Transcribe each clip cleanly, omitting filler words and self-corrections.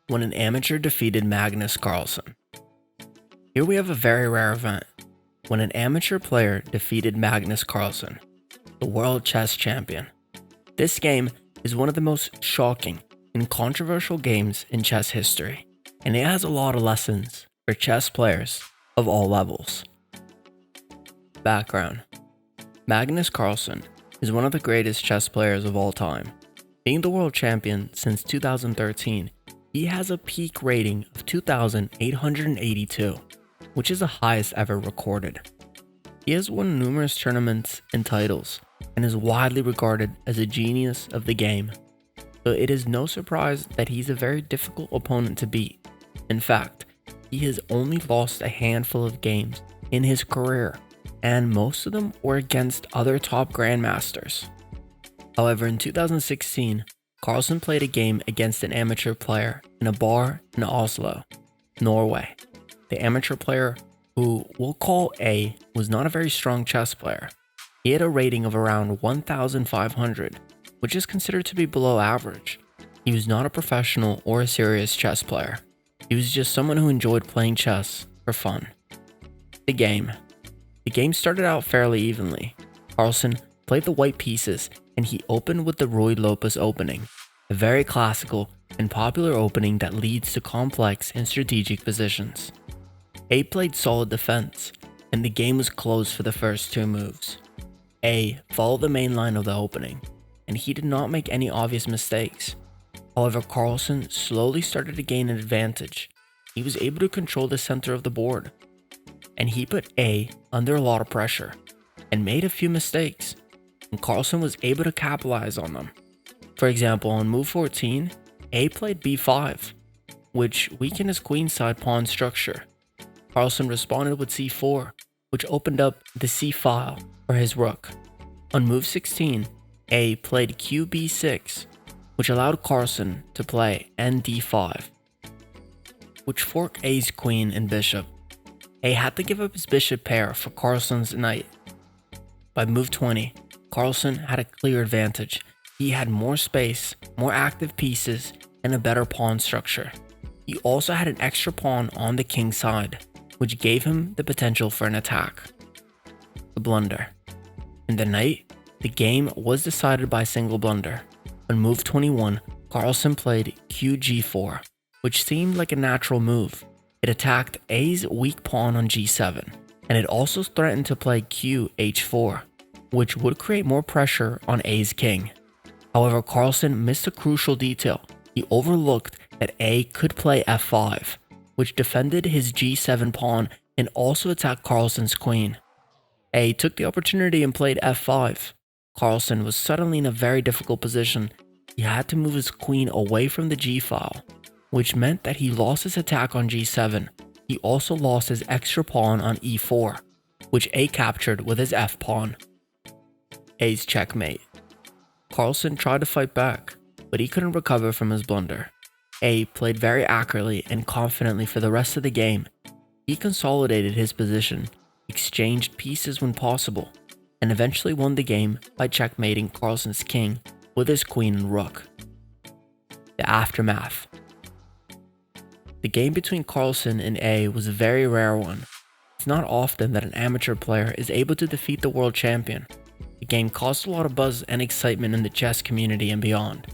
when an amateur defeated Magnus Carlsen. Here we have a very rare event, when an amateur player defeated Magnus Carlsen, the world chess champion. This game is one of the most shocking and controversial games in chess history, and it has a lot of lessons for chess players of all levels. Background: Magnus Carlsen is one of the greatest chess players of all time. Being the world champion since 2013, he has a peak rating of 2,882, which is the highest ever recorded. He has won numerous tournaments and titles, and is widely regarded as a genius of the game. So it is no surprise that he's a very difficult opponent to beat. In fact, he has only lost a handful of games in his career, and most of them were against other top grandmasters. However, in 2016, Carlsen played a game against an amateur player in a bar in Oslo, Norway. The amateur player, who we'll call A, was not a very strong chess player. He had a rating of around 1,500, which is considered to be below average. He was not a professional or a serious chess player. He was just someone who enjoyed playing chess for fun. The game started out fairly evenly. Carlsen played the white pieces, and he opened with the Ruy Lopez opening, a very classical and popular opening that leads to complex and strategic positions. A played solid defense, and the game was close for the first two moves. A followed the main line of the opening, and he did not make any obvious mistakes. However, Carlsen slowly started to gain an advantage. He was able to control the center of the board, and he put A under a lot of pressure, and made a few mistakes, and Carlsen was able to capitalize on them. For example, on move 14, A played B5, which weakened his queenside pawn structure. Carlsen responded with C4, which opened up the C file for his rook. On move 16, A played QB6, which allowed Carlsen to play ND5, which forked A's queen and bishop. A had to give up his bishop pair for Carlsen's knight. By move 20, Carlsen had a clear advantage. He had more space, more active pieces, and a better pawn structure. He also had an extra pawn on the king side, which gave him the potential for an attack. The blunder. In the night, the game was decided by a single blunder. On move 21, Carlsen played QG4, which seemed like a natural move. It attacked A's weak pawn on G7, and it also threatened to play QH4, which would create more pressure on A's king. However, Carlsen missed a crucial detail. He overlooked that A could play F5, which defended his G7 pawn and also attacked Carlsen's queen. A took the opportunity and played F5. Carlsen was suddenly in a very difficult position. He had to move his queen away from the G file, which meant that he lost his attack on G7. He also lost his extra pawn on E4, which A captured with his F pawn. A's checkmate. Carlsen tried to fight back, but he couldn't recover from his blunder. A played very accurately and confidently for the rest of the game. He consolidated his position, exchanged pieces when possible, and eventually won the game by checkmating Carlsen's king with his queen and rook. The aftermath. The game between Carlsen and A was a very rare one. It's not often that an amateur player is able to defeat the world champion. The game caused a lot of buzz and excitement in the chess community and beyond.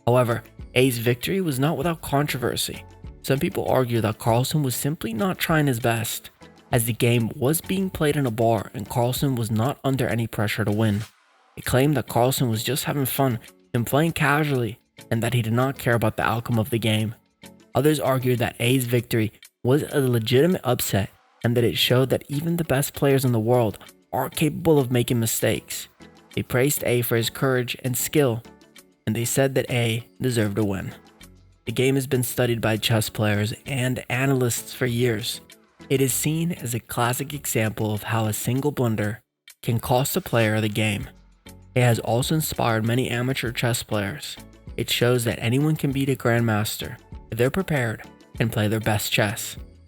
However, A's victory was not without controversy. Some people argue that Carlsen was simply not trying his best, as the game was being played in a bar and Carlsen was not under any pressure to win. They claimed that Carlsen was just having fun and playing casually, and that he did not care about the outcome of the game. Others argued that A's victory was a legitimate upset, and that it showed that even the best players in the world are capable of making mistakes. They praised A for his courage and skill, and they said that A deserved a win. The game has been studied by chess players and analysts for years. It is seen as a classic example of how a single blunder can cost a player the game. It has also inspired many amateur chess players. It shows that anyone can beat a grandmaster if they're prepared and play their best chess.